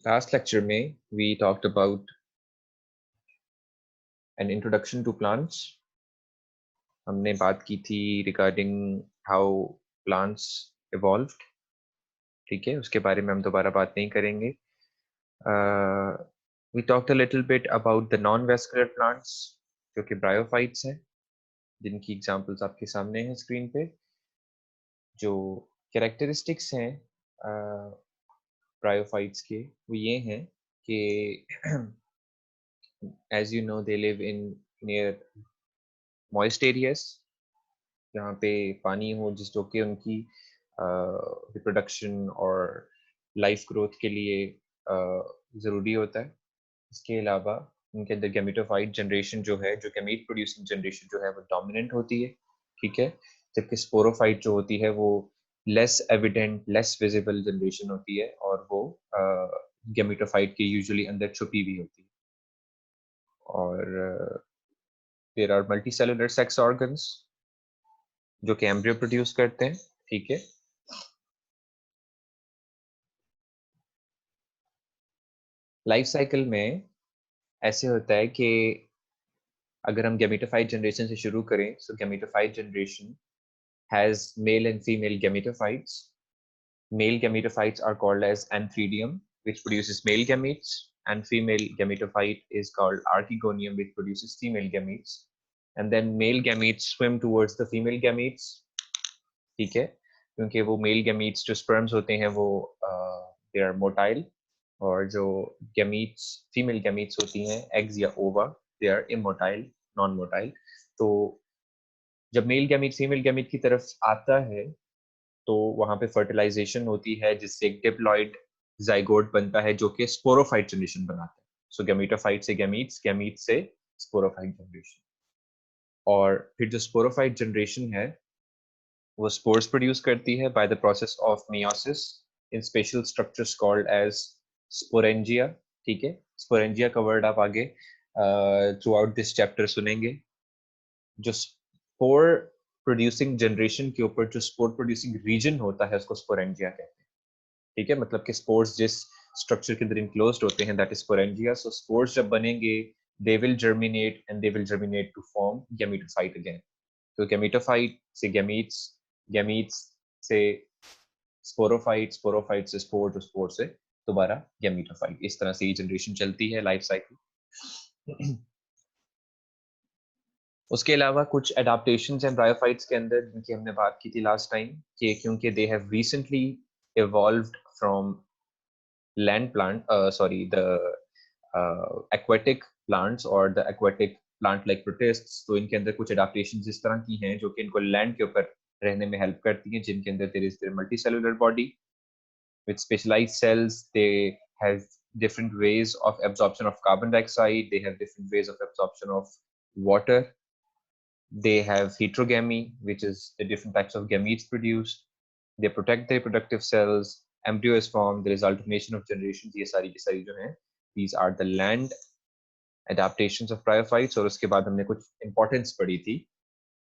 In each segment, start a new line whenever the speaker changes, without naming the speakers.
Last lecture में we talked about an introduction to plants. हमने बात की थी regarding how plants evolved. ठीक है, उसके बारे में हम दोबारा बात नहीं करेंगे. We talked a little bit about the non-vascular plants जो कि bryophytes हैं, जिनकी examples आपके सामने हैं screen पे. जो characteristics हैं bryophytes के वो ये हैं कि as you know they live in near moist areas जहाँ पे पानी हो जिस जो कि उनकी रिप्रोडक्शन और लाइफ ग्रोथ के लिए ज़रूरी होता है. इसके अलावा उनके अंदर गैमेटोफाइट जनरेशन जो है, जो गैमेट प्रोड्यूसिंग जनरेशन जो है वो डोमिनेंट होती है. ठीक है, जबकि स्पोरोफाइट जो होती है वो less evident, less visible generation होती है और वो गैमेटोफाइट के यूजुअली अंदर छुपी हुई होती है. और there are multicellular sex organs जो कि एम्ब्रियो प्रोड्यूस करते हैं. ठीक है, लाइफ साइकिल में ऐसे होता है कि अगर हम गैमेटोफाइट जनरेशन से शुरू करें, so gametophyte generation has male and female gametophytes. Male gametophytes are called as antheridium, which produces male gametes, and female gametophyte is called archegonium, which produces female gametes. And then male gametes swim towards the female gametes. ठीक है, क्योंकि वो mail gametes जो sperms होते हैं वो they are motile, और जो gametes फीमेल gametes होती हैं eggs या ova, they are immotile, non motile. तो जब मेल गैमीट फीमेल गैमीट की तरफ आता है तो वहां पे फर्टिलाइजेशन होती है जिससे एक डिप्लॉइड जाइगोट बनता है जो कि स्पोरोफाइट जनरेशन बनाता है. सो गैमेटोफाइट से गैमीट्स, गैमीट से स्पोरोफाइट जनरेशन. और फिर जो स्पोरोफाइट जनरेशन है वो स्पोर्स प्रोड्यूस करती है by the process of meiosis in special structures called as sporangia. ठीक है, स्पोरेंजिया का वर्ड आप आगे थ्रू आउट दिस चैप्टर सुनेंगे. जो स्पोर प्रोड्यूसिंग जनरेशन के ऊपर जो स्पोर प्रोड्यूसिंग रीजन होता है उसको स्पोरेंजिया कहते हैं. ठीक है, मतलब कि स्पोर्स जिस स्ट्रक्चर के अंदर इनक्लोज्ड होते हैं that is sporangia. So spores जब बनेंगे they will germinate and they will germinate to form gametophyte again. तो गैमेटोफाइट से गैमीट्स, गैमीट्स से स्पोरोफाइट, स्पोरोफाइट से स्पोर, जो स्पोर से दोबारा गैमेटोफाइट. इस तरह से ये जनरेशन चलती है लाइफ साइकिल. उसके अलावा कुछ एडाप्टेशंस हैं ब्रायोफाइट्स के अंदर जिनकी हमने बात की थी लास्ट टाइम कि क्योंकि they have recently evolved from land plant sorry the aquatic plants or the aquatic plant like protists. तो इनके अंदर कुछ adaptations इस तरह की हैं जो कि इनको land के ऊपर रहने में हेल्प करती हैं, जिनके अंदर there is their multicellular body with specialized cells. They have different ways of absorption of carbon dioxide, they have different ways of absorption of water. They have heterogamy, which is the different types of gametes produced. They protect the reproductive cells. Embryo is formed. There is alternation of generations. ये सारी की सारी जो हैं, these are the land adaptations of bryophytes. और उसके बाद हमने कुछ importance पढ़ी थी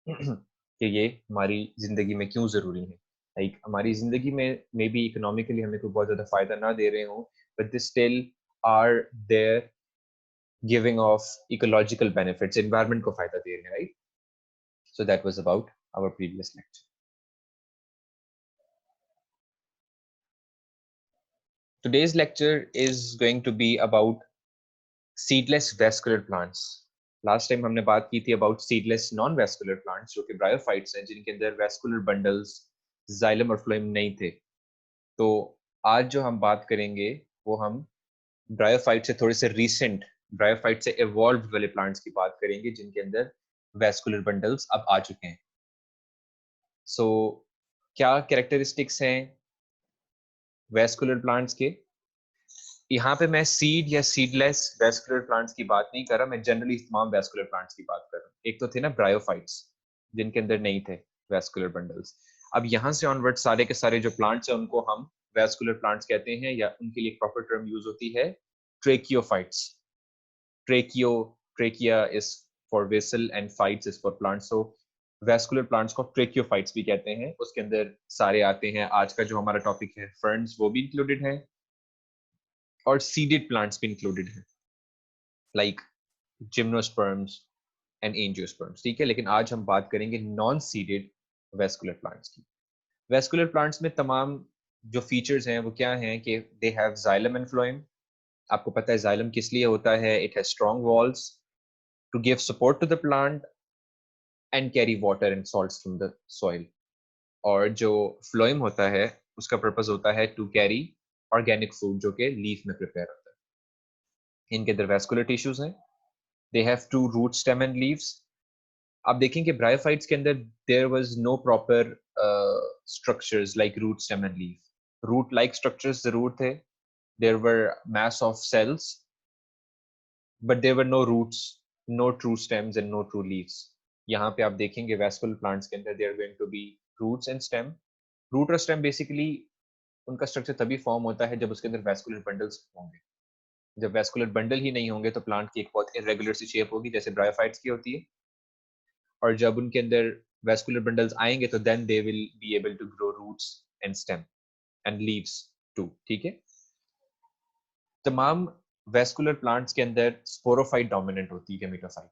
कि ये हमारी जिंदगी में क्यों जरूरी है. लाइक हमारी जिंदगी में मे बी इकोनॉमिकली हमें कोई बहुत ज्यादा फायदा ना दे रहे हो, but they still are they're giving off ecological benefits, environment को फायदा दे रहे हैं, right. So that was about our previous lecture. Today's lecture is going to be about seedless vascular plants. Last time हमने बात की थी about seedless non-vascular plants जो कि bryophytes हैं जिनके अंदर vascular bundles, xylem और phloem नहीं थे. तो आज जो हम बात करेंगे वो हम bryophyte से थोड़े से recent, bryophyte से evolved वाले plants की बात करेंगे जिनके अंदर vascular bundles अब आ चुके हैं. So क्या characteristics हैं वैस्कुलर प्लांट्स के? यहाँ पे मैं सीड या सीडलेस वैस्कुलर प्लांट्स की बात नहीं कर रहा, मैं जनरली तमाम वैस्कुलर प्लांट्स की बात कर रहा हूँ. एक तो थे ना ब्रायोफाइट्स जिनके अंदर नहीं थे वैस्कुलर बंडल्स. अब यहाँ से ऑनवर्ड सारे के सारे जो प्लांट्स हैं उनको हम वैस्कुलर प्लांट्स कहते हैं, या उनके लिए प्रॉपर टर्म यूज होती है tracheophytes. Tracheo, trachea is for vessel and phytes is for plants. So vascular plants को ट्रेकियोफाइट्स भी कहते हैं. उसके अंदर सारे आते हैं. आज का जो हमारा टॉपिक है फर्न्स वो भी इंक्लूडेड है, और सीडेड प्लांट्स भी इंक्लूडेड हैं, लाइक जिम्नोस्पर्म्स एंड एंजियोस्पर्म्स, ठीक है। लेकिन आज हम बात करेंगे नॉन सीडेड वेस्कुलर प्लांट्स की। वेस्कुलर प्लांट्स में तमाम जो फीचर्स हैं वो क्या हैं कि they have xylem and phloem. आपको पता है जाइलम किस लिए होता है? It has strong walls to give support to the plant and carry water and salts from the soil. और जो फ्लोएम होता है उसका पर्पस होता है टू कैरी ऑर्गेनिक फूड जो कि लीफ में प्रिपेयर होता है। इनके अंदर वेस्कुलर टिश्यूज हैं। They have to root stem and leaves. आप देखेंगे ब्रायोफाइट्स के अंदर there was no proper structures like root stem and leaf. Root like structures जरूर थे, there were mass of cells, but there were no roots, no true stems and no true leaves. यहाँ पे आप देखेंगे vascular plants के अंदर there going to be roots and stem. Root और stem basically उनका स्ट्रक्चर तभी फॉर्म होता है जब उसके अंदर वेस्कुलर बंडल्स होंगे। जब वेस्कुलर बंडल ही नहीं होंगे तो प्लांट की एक बहुत इरेगुलर सी शेप होगी जैसे ब्रायोफाइट्स की होती है। और जब उनके अंदर वेस्कुलर बंडल्स आएंगे तो then they will be able to grow roots and stem and leaves too, ठीक है। तमाम वेस्कुलर प्लांट्स के अंदर स्पोरोफाइट डोमिनेंट होती है gametophyte.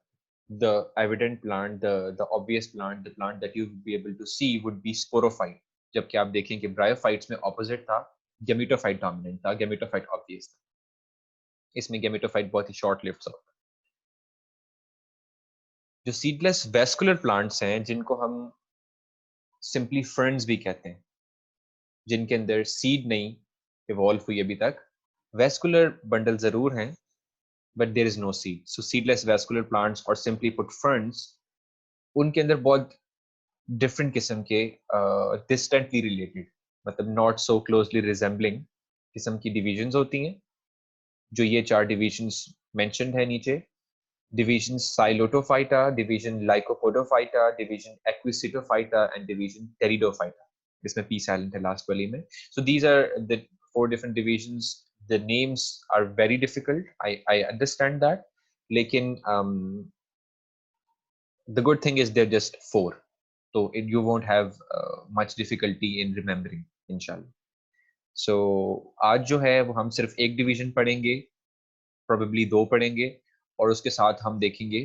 The evident plant, the obvious plant, the plant that you would be able to see would be sporophyte. जबकि आप देखें कि ब्रायोफाइट्स में ऑपोजिट था, गेमेटोफाइट डोमिनेंट था, गेमेटोफाइट ऑब्वियस था। इसमें गेमेटोफाइट बहुत ही शॉर्ट लिव्ड होता है। जो सीडलेस वेस्कुलर प्लांट्स हैं जिनको हम सिंपली फर्न्स भी कहते हैं, जिनके अंदर सीड नहीं इवॉल्व हुई अभी तक, वेस्कुलर बंडल जरूर हैं but there is no seed. So seedless vascular plants और सिंपली पुट फर्न्स, उनके अंदर बहुत डिफरेंट किस्म के डिस्टेंटली रिलेटेड, मतलब नॉट सो क्लोजली रिजेंबलिंग किस्म की डिविजन्स होती हैं। जो ये 4 डिविजन्स मेंशन्ड है नीचे, division Psilotophyta, division Lycopodophyta, division Equisetophyta and division Pteridophyta. इसमें पी साइलेंट है लास्ट वाली में। So these are the 4 different divisions. The names are very difficult, I understand that, लेकिन the good thing is they're just 4, so you won't have much difficulty in remembering inshallah. So आज जो है वो हम सिर्फ एक डिवीजन पढ़ेंगे, probably 2 पढ़ेंगे, और उसके साथ हम देखेंगे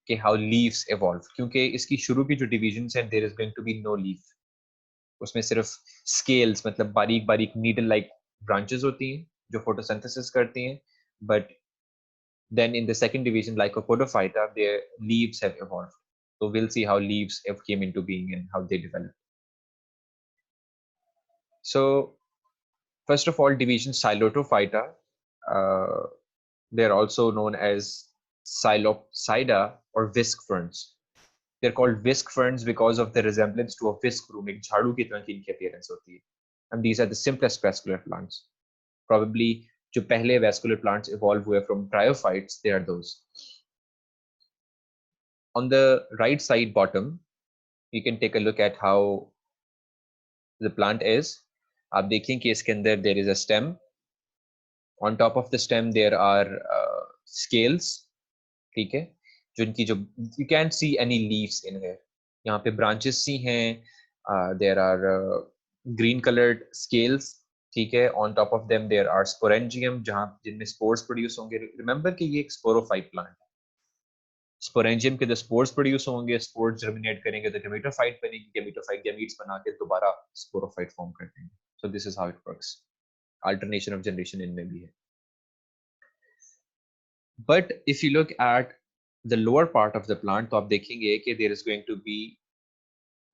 कि how leaves evolve, क्योंकि इसकी शुरू की जो डिविजन्स हैं there is going to be no leaf। उसमें सिर्फ scales, मतलब बारीक बारीक needle like branches होती हैं जो photosynthesis करती हैं, but then in the second division Lycopodophyta their leaves have evolved. So we'll see how leaves have came into being and how they develop. So first of all, division Psilotophyta, uh, they're also known as Psilopsida or whisk ferns. They're called whisk ferns because of the resemblance to a whisk broom, एक झाड़ू की तरह की इनकी appearance होती है. And these are the simplest vascular plants. Probably जो पहले vascular plants evolve हुए from bryophytes, they are those. On the right side bottom, you can take a look at how the plant is. आप देखें कि इसके अंदर there is a stem. On top of the stem there are scales, ठीक है, जिनकी जो you can't see any leaves in here. यहाँ पे branches सी हैं, there are green colored scales, ठीक है. On top of them there are sporangium जहाँ जिनमें spores produce होंगे. Remember कि ये एक sporophyte plant है. स्पोरेंजियम के जो स्पोर्स प्रोड्यूस होंगे, स्पोर्स जर्मिनेट करेंगे तो गेमेटोफाइट बनेगी, गेमेटोफाइट गैमीट्स बना के दोबारा स्पोरोफाइट फॉर्म कर देंगे. So this is how it works. Alternation of generation इनमें भी है. But if you look at the lower part of the plant तो आप देखेंगे कि there is going to be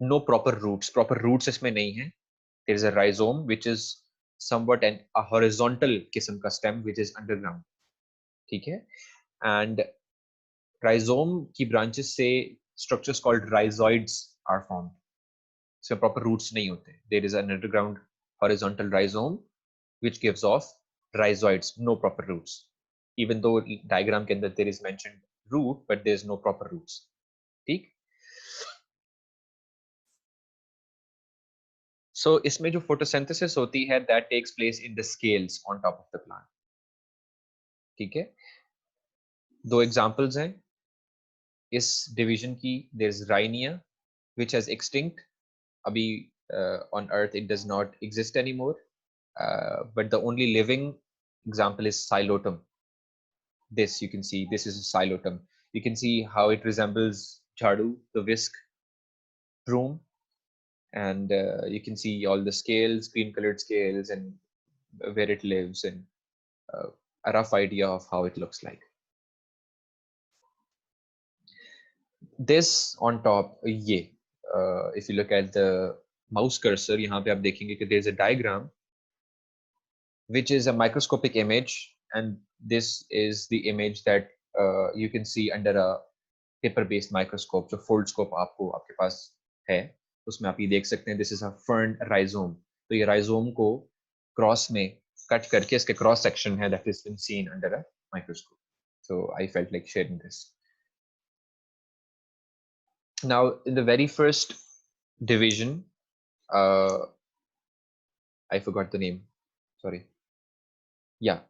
no proper roots. Proper roots इसमें नहीं है. There is a rhizome which is something an a horizontal किस्म का stem which is underground, ठीक है. एंड rhizome की branches से structures called rhizoids are formed. इसमें proper roots नहीं होते. There is an underground horizontal rhizome which gives off rhizoids, no proper roots. Even though diagram के अंदर there is mentioned root, but there is no proper roots. ठीक? So इसमें जो photosynthesis होती है that takes place in the scales on top of the plant. ठीक है? 2 examples हैं इस division की. There is Rhynia which has extinct. Abhi on earth it does not exist anymore, but the only living example is Xylotum. This you can see, this is a Xylotum. You can see how it resembles Jhadu, the whisk broom, and you can see all the scales, green colored scales, and where it lives, and a rough idea of how it looks like. This on top, ये if you look at the mouse cursor, यहाँ पे आप देखेंगे कि there's a diagram which is a microscopic image, and this is the image that you can see under a paper based microscope. जो Foldscope आपको आपके पास है उसमें आप ये देख सकते हैं, this is a fern rhizome. तो ये rhizome को क्रॉस में कट करके इसके क्रॉस सेक्शन है that has been seen under a microscope. So I felt like sharing this. Now in the very first division, I forgot the name, sorry. Yeah,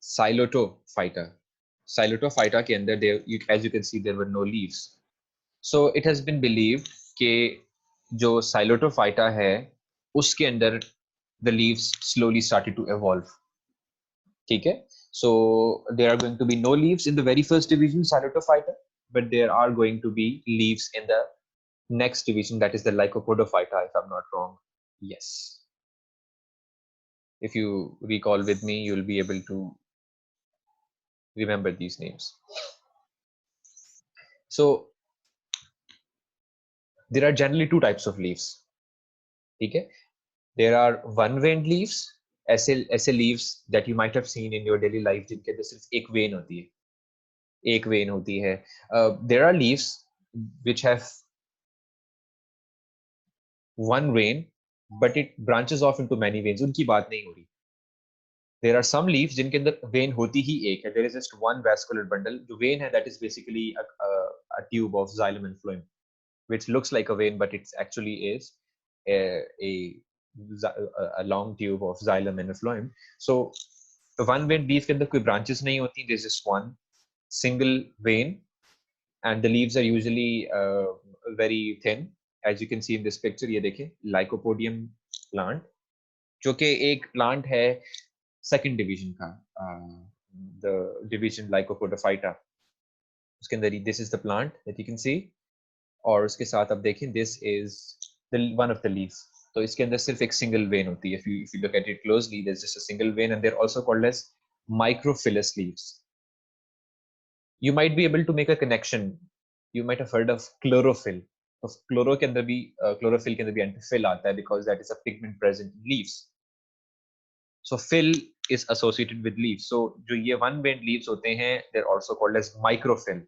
Xylotophyta. Xylotophyta के अंदर there, as you can see, there were no leaves. So it has been believed कि जो Xylotophyta है उसके अंदर the leaves slowly started to evolve. ठीक है? So there are going to be no leaves in the very first division, Xylotophyta, but there are going to be leaves in the next division, that is the Lycopodophyta, if I'm not wrong. Yes. If you recall with me, you'll be able to remember these names. So there are generally two types of leaves. Okay, there are one-veined leaves, ऐसे leaves that you might have seen in your daily life जिनके अंदर सिर्फ एक vein होती है, एक vein होती है. There are leaves which have one vein but it branches off into many veins. उनकी बात नहीं हो रही. There are some leaves जिनके अंदर vein होती ही एक है. There is just one vascular bundle. जो vein है, that is basically a tube of xylem and phloem, which looks like a vein, but it actually is a long tube of xylem and a phloem. So the one vein leaf के अंदर कोई branches नहीं होती. There's just one single vein, and the leaves are usually very thin, as you can see in this picture. ये देखें, Lycopodium plant, जो कि एक plant है second division का, the division Lycopodophyta. उसके अंदर this is the plant that you can see, और उसके साथ आप देखें this is the one of the leaves. तो इसके अंदर सिर्फ एक single vein होती है. If you look at it closely, there's just a single vein, and they're also called as microphyllous leaves. You might be able to make a connection. You might have heard of chlorophyll. तो chloro के अंदर भी chlorophyll के अंदर भी antiphyll आता है, because that is a pigment present in leaves. So phyll is associated with leaves. So जो ये one-veined leaves होते हैं, they're also called as microphyll,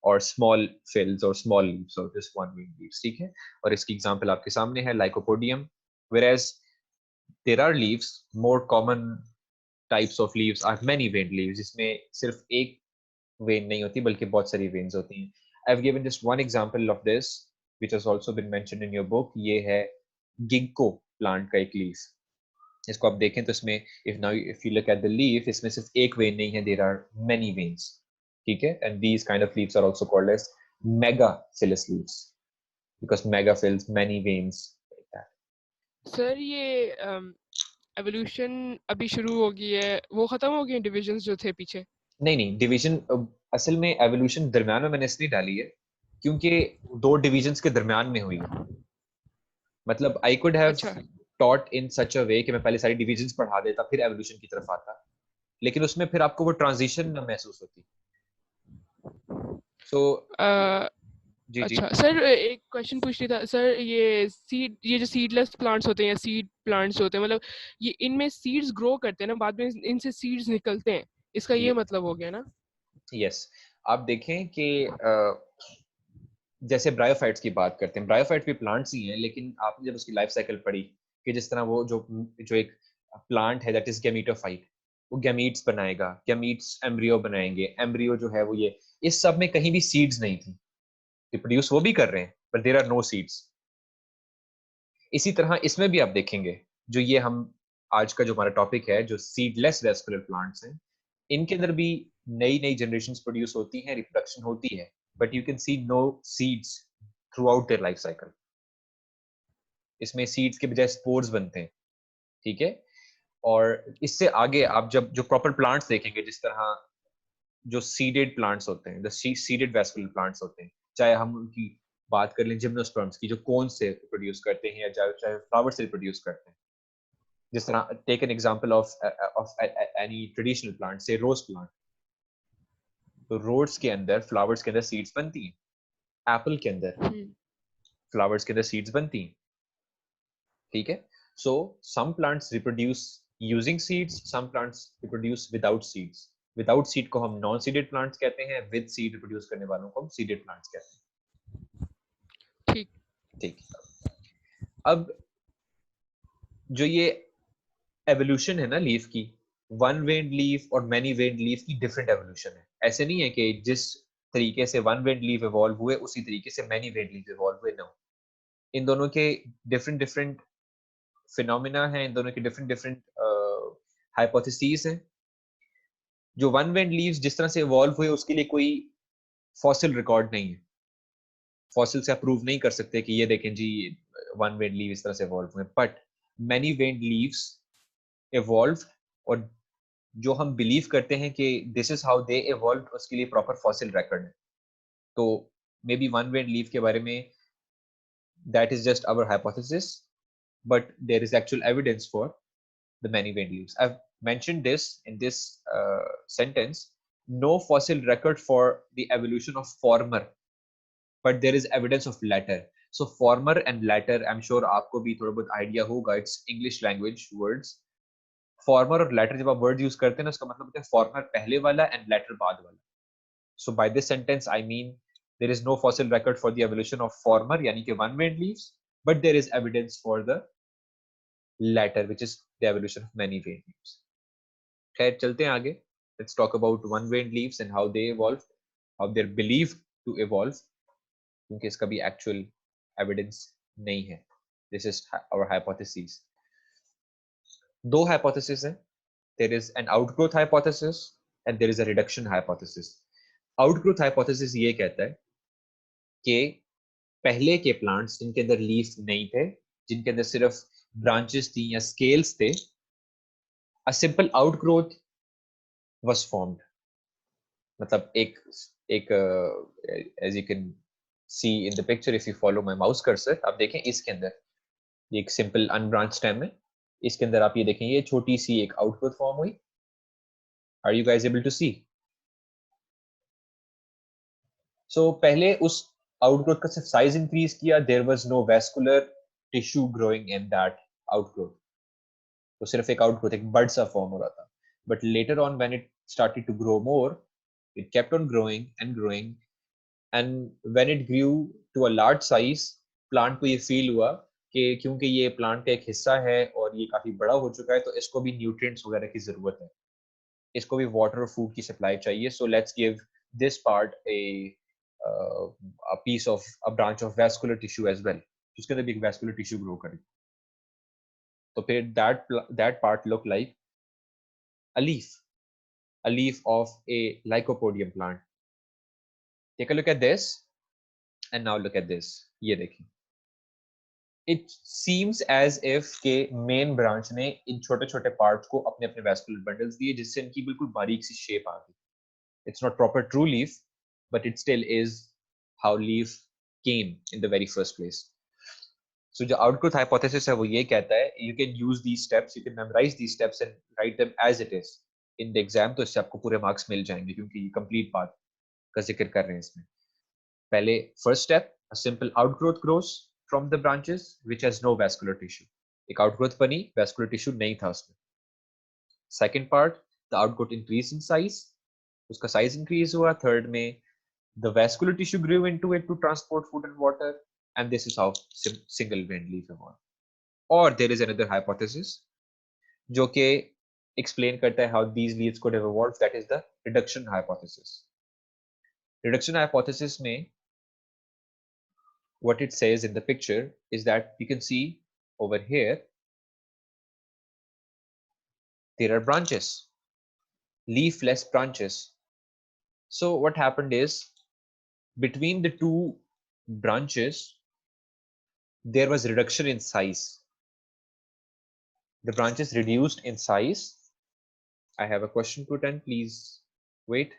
or small fills, or small leaves, or just one-veined leaves. ठीक है? और इसकी example आपके सामने है, Lycopodium. Whereas there are leaves, more common types of leaves are many-veined leaves, जिसमें सिर्फ एक vein नहीं होती बल्कि बहुत सारी veins होती हैं. I've given just one example of this, which has also been mentioned in your book. ये है ginkgo plant का एक leaf. इसको आप देखें तो इसमें if you look at the leaf, इसमें सिर्फ एक vein नहीं है, there are many veins. ठीक है? And these kind of leaves are also called as megaphyllous leaves, because mega fills many veins like that.
Sir ये एवोल्यूशन अभी शुरू हो गई है, वो खत्म हो गए डिविजन्स जो थे पीछे?
नहीं, डिवीजन असल में एवोल्यूशन दरमियान में मैंने इसलिए डाली है क्योंकि दो डिविजन्स के दरमियान में हुई है. मतलब आई कुड हैव
अच्छा.
taught in such a way कि मैं पहले सारी डिविजन्स पढ़ा देता, फिर एवोल्यूशन की तरफ आता, लेकिन उसमें फिर आपको वो ट्रांजिशन न महसूस होती. So जी
अच्छा सर, एक क्वेश्चन पूछ रही था सर, ये जो सीडलेस प्लांट्स होते हैं या सीड प्लांट्स होते हैं, मतलब ये इनमें सीड्स ग्रो करते हैं ना, बाद में इनसे सीड्स निकलते हैं, इसका ये मतलब हो गया ना?
यस. आप देखें कि जैसे ब्रायोफाइट्स की बात करते हैं, ब्रायोफाइट्स भी प्लांट्स ही हैं, लेकिन आपने जब उसकी लाइफ साइकिल पढ़ी कि जिस तरह वो जो एक प्लांट है दैट इज गैमीटोफाइट, वो गैमीट्स बनाएगा, गैमीट्स एम्ब्रियो बनाएंगे, एम्ब्रियो जो है वो ये, इस सब में कहीं भी सीड्स नहीं थी. रिप्रोड्यूस वो भी कर रहे हैं, but there are no seeds. इसी तरह इसमें भी आप देखेंगे, जो ये हम आज का जो हमारा टॉपिक है, जो सीडलेस वेस्कुलर प्लांट्स हैं, इनके अंदर भी नई नई जनरेशंस प्रोड्यूस होती हैं, रिप्रोडक्शन होती है, but you can see no seeds throughout their life cycle. इसमें सीड्स के बजाय स्पोर्स बनते हैं. ठीक है? और इससे आगे आप जब जो प्रॉपर प्लांट्स देखेंगे, जिस तरह जो सीडेड प्लांट्स होते हैं, द सीडेड वेस्कुलर प्लांट्स होते हैं, चाहे हम उनकी बात कर लें जिम्नोस्पर्म्स की, जो कोन से प्रोड्यूस करते हैं, या चाहे चाहे फ्लावर से प्रोड्यूस करते हैं, जिस तरह take an example of any traditional plant, say rose plant. तो रोज के अंदर, फ्लावर्स के अंदर सीड्स बनती हैं, एप्पल के अंदर फ्लावर्स के अंदर सीड्स बनती हैं, ठीक है। So some plants reproduce using seeds, some plants reproduce without seeds. Without seed को हम नॉन सीडेड प्लांट्स कहते हैं, विद सीड रिप्रोड्यूस करने वालों को हम सीडेड प्लांट्स कहते हैं।
ठीक
ठीक। अब जो ये एवोल्यूशन है ना लीफ की, वन वेन्ड लीफ और मैनी वेन्ड लीफ की डिफरेंट एवोल्यूशन है। ऐसे नहीं है कि जिस तरीके से वन वेन्ड लीफ इवॉल्व हुए उसी तरीके से मैनी वेन्ड लीफ इवॉल्व हुए, नो। इन दोनों के डिफरेंट डिफरेंट फिनोमिना हैं, इन दोनों के डिफरेंट डिफरेंट हाइपोथेसिस हैं। जो वन वेन्ड लीव्स जिस तरह से इवॉल्व हुए उसके लिए कोई फॉसिल रिकॉर्ड नहीं है। फॉसिल से आप प्रूव नहीं कर सकते कि ये देखें जी वन वेन्ड लीव इस तरह से इवॉल्व हुए, बट मैनी वेन्ड लीव्स इवॉल्व, और जो हम बिलीव करते हैं कि this is how they evolve, उसके लिए प्रॉपर फॉसिल रिकॉर्ड है। तो मे बी वन वेन्ड लीव के बारे में that is just our hypothesis, but there is actual evidence for the many vein leaves. I've mentioned this in this sentence: no fossil record for the evolution of former, but there is evidence of latter. So former and latter, I'm sure आपको भी थोड़ा बहुत idea होगा, it's English language words. Former और latter जब आप word use करते हैं ना, उसका मतलब होता है former पहले वाला and latter बाद वाला. So by this sentence I mean there is no fossil record for the evolution of former, यानी कि one veined leaves, but there is evidence for the latter, which is the evolution of many veined leaves. खैर चलते हैं आगे. Let's talk about one veined leaves and how they evolved, how they're believed to evolve, क्योंकि इसका भी actual evidence नहीं है. This is our hypothesis. दो hypotheses हैं. There is an outgrowth hypothesis and there is a reduction hypothesis. Outgrowth hypothesis ये कहता है कि पहले के प्लांट्स जिनके अंदर लीफ नहीं थे, जिनके अंदर सिर्फ ब्रांचेस थी या स्केल्स थे, a simple outgrowth was formed. मतलब एक as you can see in the picture, if you follow my mouse cursor, आप देखें इसके अंदर ये एक सिंपल अनब्रांच स्टेम है, इसके अंदर आप ये देखें ये छोटी सी एक आउटग्रोथ फॉर्म हुई. Are you guys able to see? So पहले उस आउटग्रोथ का सिर्फ साइज इंक्रीज किया, there was no vascular tissue growing in that outgrowth. तो सिर्फ एक आउटग्रोथ, एक बड सा फॉर्म हो रहा था. But later on when it started to grow more, it kept on growing and growing, and when it grew to a large size, plant को ये फील हुआ कि क्योंकि ये प्लांट का एक हिस्सा है और ये काफी बड़ा हो चुका है, तो इसको भी न्यूट्रिएंट्स वगैरह की जरूरत है, इसको भी वाटर और फूड की सप्लाई चाहिए. So let's give this part a piece of a branch of vascular tissue as well, जिसके अंदर भी एक vascular tissue grow करे. तो फिर that part look like a leaf of a lycopodium plant. Take a look at this and now look at this. ये देखिए, it seems as if के मेन ब्रांच ने इन छोटे छोटे पार्ट्स को अपने अपने वैस्कुलर बंडल्स दिए, जिससे इनकी बिल्कुल बारीक सी शेप आ गई. It's not proper true leaf, but it still is how leaf came in the very first place. So the outgrowth hypothesis है वो ये कहता है, you can use these steps, you can memorize these steps and write them as it is in the exam, तो इससे आपको पूरे marks मिल जाएंगे, क्योंकि ये कंप्लीट पाथ का जिक्र कर रहे हैं इसमें. पहले first step, a simple outgrowth grows from the branches which has no vascular tissue. एक outgrowth बनी, vascular tissue नहीं था उसमें. Second part, the outgrowth increased in size, उसका size increase हुआ. Third में the vascular tissue grew into it to transport food and water, and this is how single veined leaf evolved. Or there is another hypothesis जो कि explain करता है how these leaves could have evolved, that is the reduction hypothesis. Reduction hypothesis में what it says in the picture is that you can see over here there are branches, leafless branches. So what happened is between the two branches there was reduction in size. the branch is reduced in size. I have a question to attend, please wait.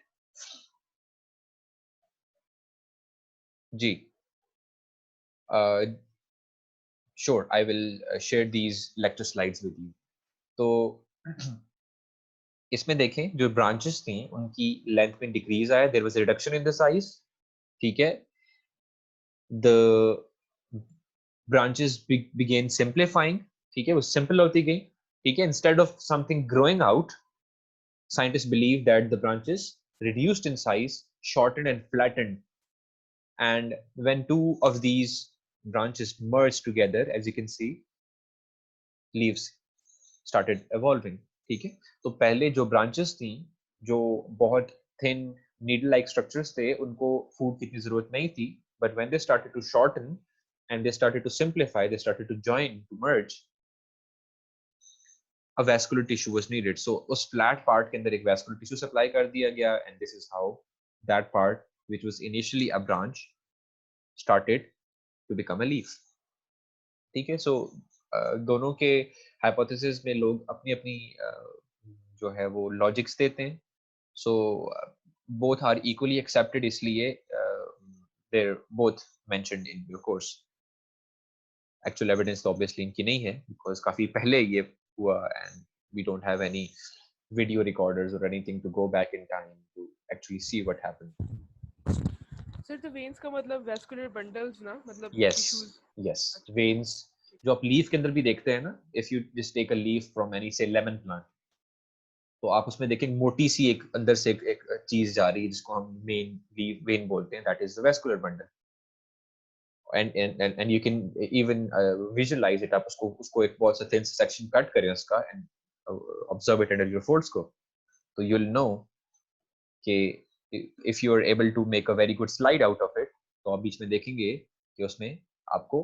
Ji, sure, I will share these lecture slides with you. तो इसमें देखें जो branches थी उनकी length में decrease आया, there was reduction in the size, ठीक है. द ब्रांचेस बिगेन सिंप्लीफाइंग, ठीक है, वो सिंपल होती गई, ठीक है. Instead of something growing out, scientists believe that the branches reduced in size, shortened and flattened, and when two of these branches merged together, as you can see, leaves started evolving, ठीक है. तो पहले जो branches थी, जो बहुत thin needle like structures थे, उनको food की इतनी जरूरत नहीं थी, but when they started to shorten and they started to simplify, they started to join, to merge, a vascular tissue was needed. So उस flat part के अंदर एक vascular tissue supply कर दिया गया, and this is how that part which was initially a branch started to become a leaf, ठीक है. So दोनों के hypothesis में लोग अपनी अपनी जो है वो logics देते हैं. So both are equally accepted, इसलिए they're both mentioned in your course. Actual evidence तो obviously इनकी नहीं है, because काफी पहले ये हुआ, and we don't have any video recorders or anything to go back in time to actually see what happened.
Sir तो वेन्स का मतलब वेस्कुलर बंडल्स ना, मतलब
Yes,
टिश्यूज.
yes, veins जो आप लीफ के अंदर भी देखते हैं ना, if you just take a leaf from any say lemon plant, तो आप उसमें देखेंगे मोटी सी एक अंदर से एक चीज जा रही है जिसको हम मेन वेन बोलते हैं, that is the vascular bundle. And you can even visualize it. आप उसको एक बहुत सा thin section cut करें उसका and observe it under your foldscope, तो you'll know कि if you are able to make a very good slide out of it, तो आप बीच में देखेंगे कि उसमें आपको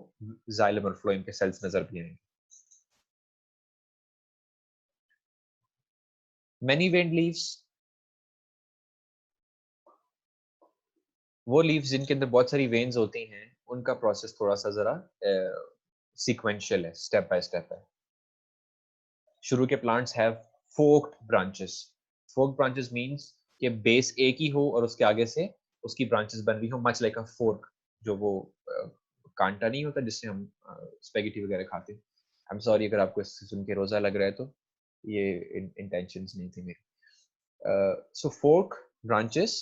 xylem और phloem के cells नजर भी आएंगे. Many veined leaves, वो leaves जिनके अंदर बहुत सारी veins होती हैं, उनका process थोड़ा सा जरा sequential है, step by step है. शुरू के plants have forked branches. Forked branches means कि base एक ही हो और उसके आगे से उसकी branches बन रही हो, much like a fork, जो वो कांटा नहीं होता जिससे हम स्पेगेटी वगैरह खाते हैं. I'm sorry अगर आपको इससे सुन के रोजा लग रहा है, तो ये intentions नहीं थी मेरी. So fork branches,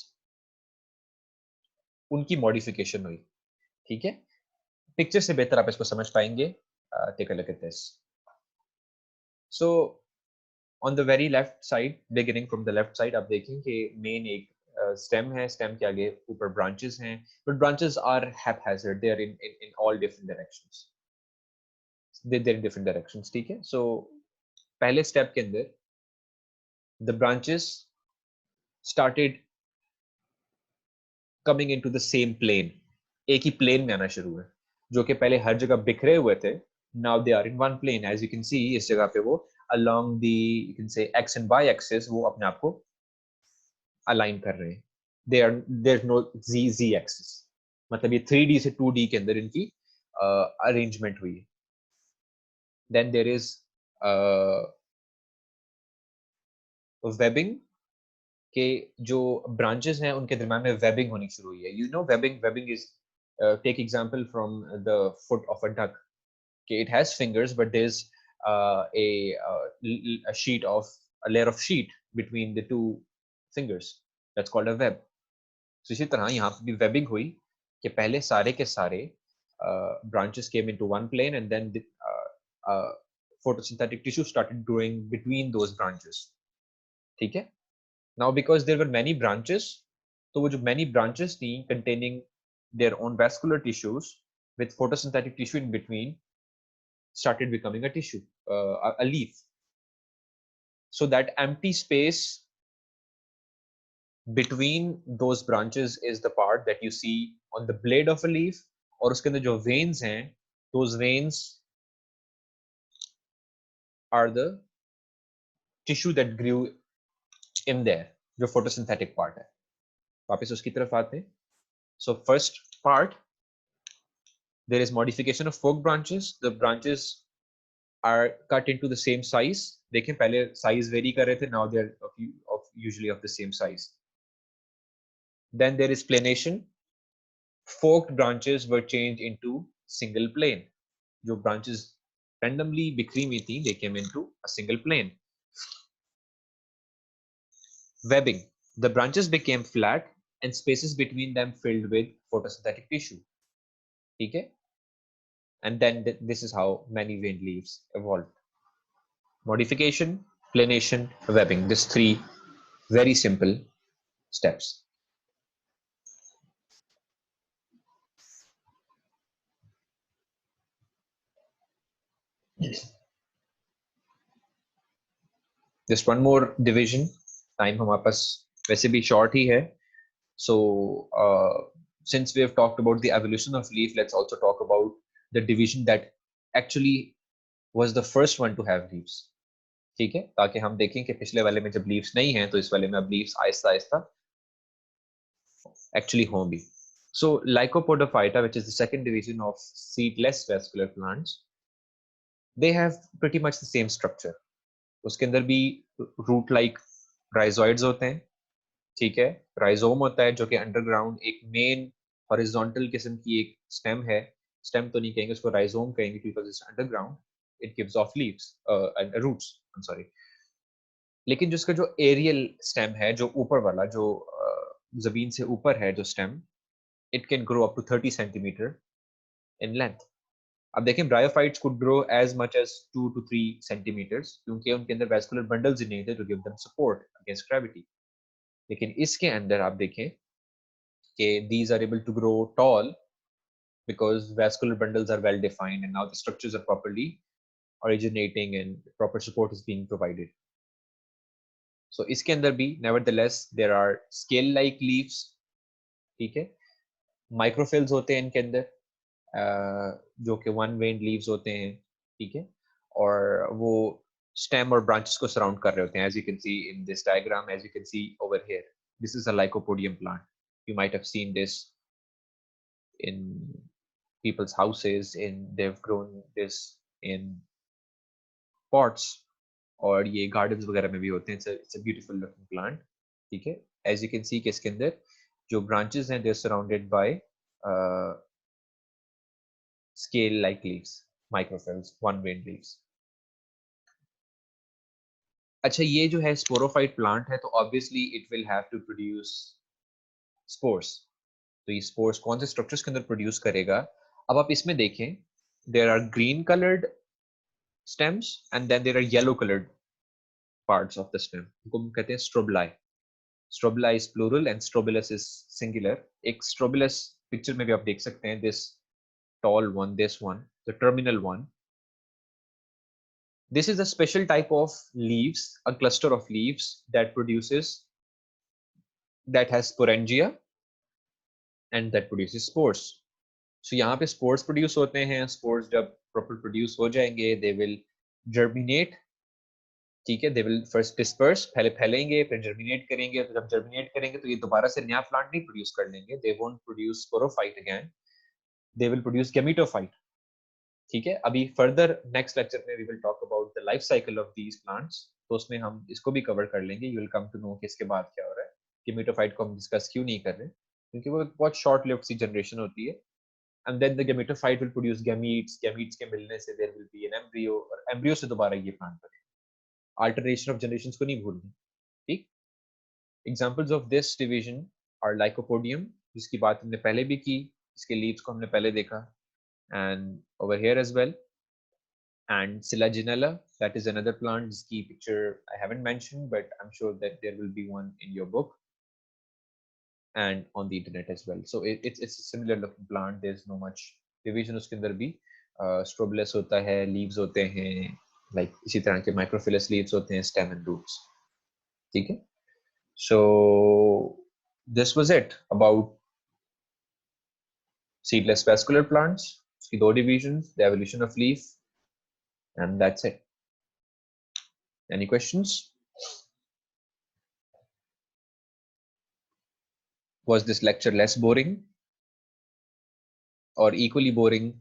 उनकी modification हुई, ठीक है. पिक्चर से बेहतर आप इसको समझ पाएंगे. Take a look at this. So on the very left side, beginning from the left side, आप देखें कि main एक stem है, stem के आगे ऊपर branches हैं, but branches are haphazard, they are in all different directions. They're in different directions, ठीक है. So पहले step के अंदर the branches started coming into the same plane. एक ही plane में आना शुरू हुए, जो कि पहले हर जगह बिखरे हुए थे. Now they are in one plane, as you can see. इस जगह पे वो along the, you can say, x and y axis, वो अपने आप को align कर रहे हैं. There's no z axis. मतलब ये 3D से 2D के अंदर इनकी arrangement हुई है. Then there is webbing, के जो branches हैं उनके दरम्यान में webbing होनी शुरू हुई है. You know webbing is take example from the foot of a duck. Okay, it has fingers, but there's a sheet of a layer of sheet between the two fingers. That's called a web. So इसी तरह यहाँ पे भी webbing हुई कि पहले सारे के सारे branches came into one plane, and then the photosynthetic tissue started growing between those branches, ठीक है. Now because there were many branches, तो वो जो many branches थी containing their own vascular tissues with photosynthetic tissue in between, started becoming a tissue, a leaf. So that empty space between those branches is the part that you see on the blade of a leaf. और उसके अंदर जो veins हैं, those veins are the tissue that grew in there, जो photosynthetic part है. वापस उसकी तरफ आते हैं. So first part, there is modification of forked branches. The branches are cut into the same size. देखें पहले size vary कर रहे थे, now they are usually of the same size. Then there is planation. Forked branches were changed into single plane. जो branches randomly बिखरी हुई थी, they came into a single plane. Webbing. The branches became flat and spaces between them filled with photosynthetic tissue. ठीक है? And then this is how many veined leaves evolved. Modification, planation, webbing. These three very simple steps. Just one more division. Time हमारे पास वैसे भी short ही है. So since we have talked about the evolution of leaf, let's also talk about the division that actually was the first one to have leaves. ठीक है, ताकि हम देखें कि पिछले वाले में जब लीव्स नहीं हैं तो इस वाले में अब लीव्स आहिस्ता आहिस्ता actually हों भी. So Lycopodophyta, which is the second division of seedless vascular plants, they have pretty much the same structure. उसके अंदर भी रूट लाइक राइजोइड्स होते हैं. ठीक है, राइजोम होता है जो कि अंडरग्राउंड एक मेन हॉरिजॉन्टल किस्म की एक स्टेम है. स्टेम तो नहीं कहेंगे, उसको राइजोम कहेंगे because it's underground. It gives off leaves roots, I am sorry. लेकिन जिसका जो एरियल स्टेम है, जो ऊपर वाला, जो जमीन से ऊपर है जो stem, it can grow up to 30 centimetre in length. अब देखें bryophytes could grow as much as 2 to 3 centimetres, क्योंकि उनके अंदर वैस्कुलर बंडल्स ही नहीं थे to give them support against gravity. लेकिन इसके अंदर आप देखें कि these are able to grow tall because vascular bundles are well defined and now the structures are properly originating and proper support is being provided. So इसके अंदर भी nevertheless there are scale like leaves. ठीक है, microphylla होते हैं इनके अंदर, जो कि one veined leaves होते हैं. ठीक है, और वो stem और branches को surround कर रहे होते हैं. As you can see in this diagram, as you can see over here, this is a Lycopodium plant. You might have seen this in people's houses, they've grown this in pots, और ये gardens वगैरह में भी होते हैं. It's a beautiful looking plant. ठीक है, as you can see कि इसके अंदर जो branches हैं, they're surrounded by scale like leaves, microphylla, one veined leaves. अच्छा, ये जो है sporophyte plant है, तो obviously it will have to produce spores. तो ये spores कौन से structures के अंदर produce करेगा? अब आप इसमें देखें, there are green colored stems and then there are yellow colored parts of the stem. इनको हम कहते हैं strobili. Strobili is plural and strobilus is singular. एक strobilus picture में भी आप देख सकते हैं, this tall one, this one, the terminal one. This is a special type of leaves, a cluster of leaves that has sporangia and that produces spores. So यहाँ पे spores produce होते हैं. Spores जब proper produce हो जाएंगे, they will germinate. ठीक है, they will first disperse, पहले फैलेंगे, फिर germinate करेंगे. तो जब germinate करेंगे तो ये दोबारा से नया plant नहीं produce कर लेंगे. They won't produce sporophyte again. They will produce gametophyte. ठीक है, अभी further next lecture में we will talk about the life cycle of these plants. तो उसमें हम इसको भी cover कर लेंगे. You will come to know कि इसके बाद क्या हो रहा है. Gametophyte को हम discuss क्यों नहीं कर रहे, क्योंकि वो बहुत short lived सी generation होती है. And then the gametophyte will produce gametes. Gametes के मिलने से there will be an embryo, और embryo से दोबारा ये plant बनेगा. Alternation of generations को नहीं भूलना. ठीक. Examples of this division are Lycopodium, जिसकी बात हमने पहले भी की, इसके leaves को हमने पहले देखा, and over here as well. And Selaginella, that is another plant जिसकी picture I haven't mentioned, but I'm sure that there will be one in your book and on the internet as well. So it's a similar looking plant. There's no much division उसके अंदर भी. Strobilus होता है, leaves होते हैं, like इसी तरह के microphyllous leaves होते हैं, stem and roots. ठीक है. So this was it about seedless vascular plants. उसकी दो divisions, the evolution of leaf, and that's it. Any questions? Was this lecture less boring or equally boring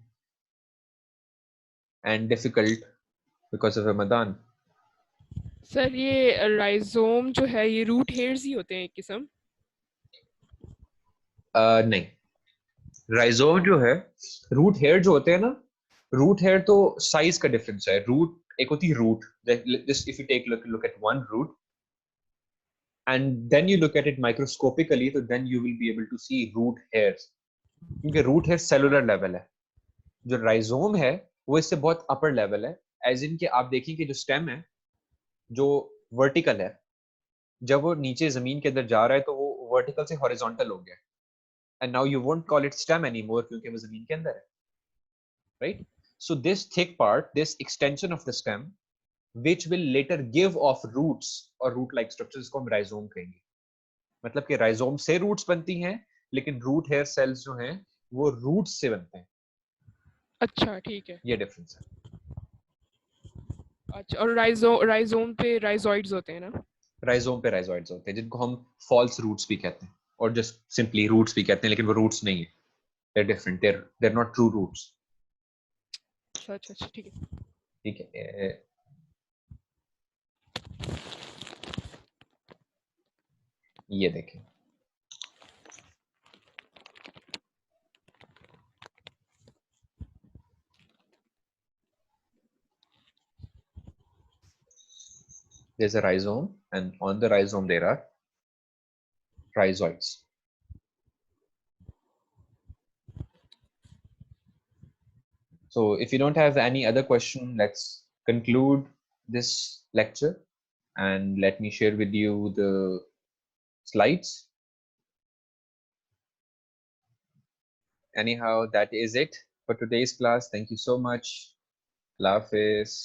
and difficult because of Ramadan.
Sir ये rhizome जो है ये root hairs ही होते हैं एक किस्म?
नहीं, राइजोम जो है, रूट हेयर जो होते हैं ना, रूट हेयर तो साइज का डिफरेंस है। रूट एक होती है root, just if you take look at one root and then you look at it microscopically, तो then you will be able to see root hairs, क्योंकि रूट हेयर सेलुलर लेवल है। जो rhizome है वो इससे बहुत अपर लेवल है, as in के आप देखेंगे जो स्टेम है जो वर्टिकल है, जब वो नीचे जमीन के अंदर जा रहा है तो वो वर्टिकल से हॉरिजॉन्टल हो गया, and now you won't call it stem anymore क्योंकि वो जमीन के अंदर है, right? So this thick part, this extension of the stem, which will later give off roots or root-like structures, इसको हम rhizome कहेंगे। मतलब कि rhizome से roots बनती हैं, लेकिन root hair cells जो हैं वो roots से बनते हैं।
अच्छा ठीक है।
ये difference है।
अच्छा, और राइजोम पे राइजोइड्स होते हैं ना?
Rhizome पे rhizoids होते हैं, जिनको हम false roots भी कहते हैं, और just simply roots भी कहते हैं, लेकिन वो roots नहीं है। They're different. They're not true roots.
अच्छा अच्छा अच्छा, ठीक है।
ठीक है। ये देखें, there's a rhizome, and on the rhizome there are rhizoids. So if you don't have any other question, let's conclude this lecture, and let me share with you the slides. Anyhow, that is it for today's class. Thank you so much. Allah Hafiz.